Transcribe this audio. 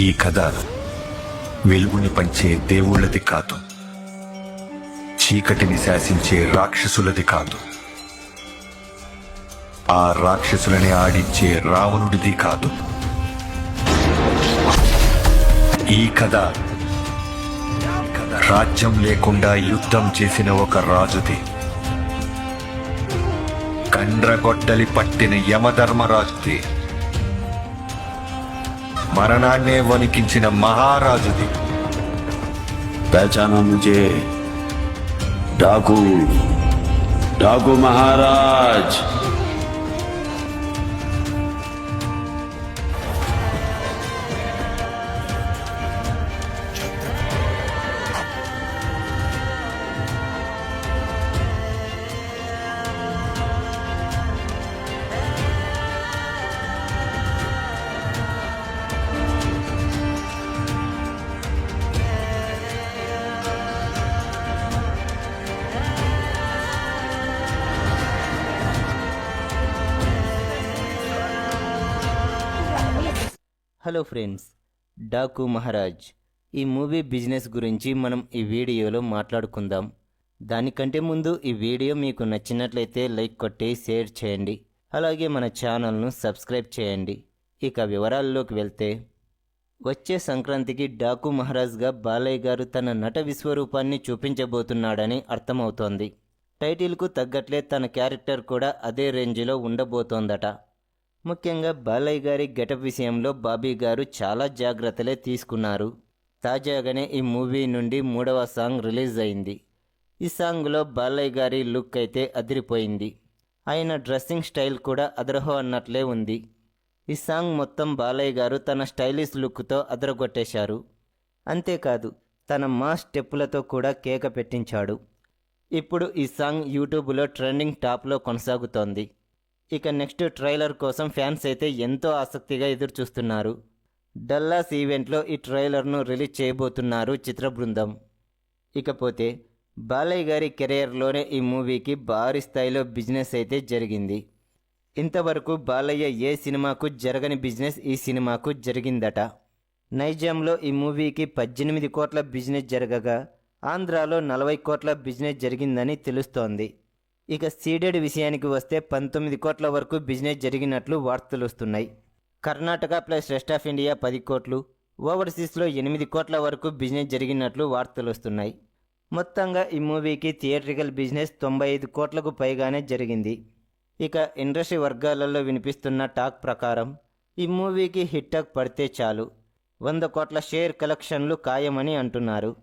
ఈ కథ వెలుగుని పంచే దేవుళ్ళది కాదు, చీకటిని శాసించే రాక్షసులది కాదు, ఆ రాక్షసులని ఆడించే రావణుడిది కాదు. ఈ కథ రాజ్యం లేకుండా యుద్ధం చేసిన ఒక రాజుది, కండ్రగొడ్డలి పట్టిన యమధర్మరాజుది, మరణాన్నే వణికించిన మహారాజుది. पहचाना मुझे? डाकू डाकू महाराज। హలో ఫ్రెండ్స్, డాకు మహారాజ్ ఈ మూవీ బిజినెస్ గురించి మనం ఈ వీడియోలో మాట్లాడుకుందాం. దానికంటే ముందు ఈ వీడియో మీకు నచ్చినట్లయితే లైక్ కొట్టి షేర్ చేయండి, అలాగే మన ఛానల్ను సబ్స్క్రైబ్ చేయండి. ఇక వివరాల్లోకి వెళ్తే, వచ్చే సంక్రాంతికి డాకు మహారాజ్గా బాలయ్య గారు తన నట విశ్వరూపాన్ని చూపించబోతున్నాడని అర్థమవుతోంది. టైటిల్కు తగ్గట్లే తన క్యారెక్టర్ కూడా అదే రేంజ్లో ఉండబోతోందట. ముఖ్యంగా బాలయ్య గారి గెటప్ విషయంలో బాబీ గారు చాలా జాగ్రత్తలే తీసుకున్నారు. తాజాగానే ఈ మూవీ నుండి 3వ సాంగ్ రిలీజ్ అయింది. ఈ సాంగ్లో బాలయ్య గారి లుక్ అయితే అదిరిపోయింది. ఆయన డ్రెస్సింగ్ స్టైల్ కూడా అదరహో అన్నట్లే ఉంది. ఈ సాంగ్ మొత్తం బాలయ్య గారు తన స్టైలిష్ లుక్తో అదరగొట్టేశారు. అంతేకాదు, తన మాస్ స్టెప్పులతో కూడా కేక పెట్టించాడు. ఇప్పుడు ఈ సాంగ్ యూట్యూబ్లో ట్రెండింగ్ టాప్లో కొనసాగుతోంది. ఇక నెక్స్ట్ ట్రైలర్ కోసం ఫ్యాన్స్ అయితే ఎంతో ఆసక్తిగా ఎదురుచూస్తున్నారు. డల్లాస్ ఈవెంట్లో ఈ ట్రైలర్ను రిలీజ్ చేయబోతున్నారు చిత్ర బృందం. ఇకపోతే బాలయ్య గారి కెరియర్లోనే ఈ మూవీకి భారీ స్థాయిలో బిజినెస్ అయితే జరిగింది. ఇంతవరకు బాలయ్య ఏ సినిమాకు జరగని బిజినెస్ ఈ సినిమాకు జరిగిందట. నైజాంలో ఈ మూవీకి 18 కోట్ల బిజినెస్ జరగగా ఆంధ్రాలో 40 కోట్ల బిజినెస్ జరిగిందని తెలుస్తోంది. ఇక సీడెడ్ విషయానికి వస్తే 19 కోట్ల వరకు బిజినెస్ జరిగినట్లు వార్తలు వస్తున్నాయి. Karnataka plus rest of India 10 కోట్లు, ఓవర్సీస్లో 8 కోట్ల వరకు బిజినెస్ జరిగినట్లు వార్తలు వస్తున్నాయి. మొత్తంగా ఈ మూవీకి థియేట్రికల్ బిజినెస్ 95 కోట్లకు పైగానే జరిగింది. ఇక ఇండస్ట్రీ వర్గాలలో వినిపిస్తున్న టాక్ ప్రకారం ఈ మూవీకి హిట్ టాక్ పడితే చాలు 100 కోట్ల షేర్ కలెక్షన్లు ఖాయమని అంటున్నారు.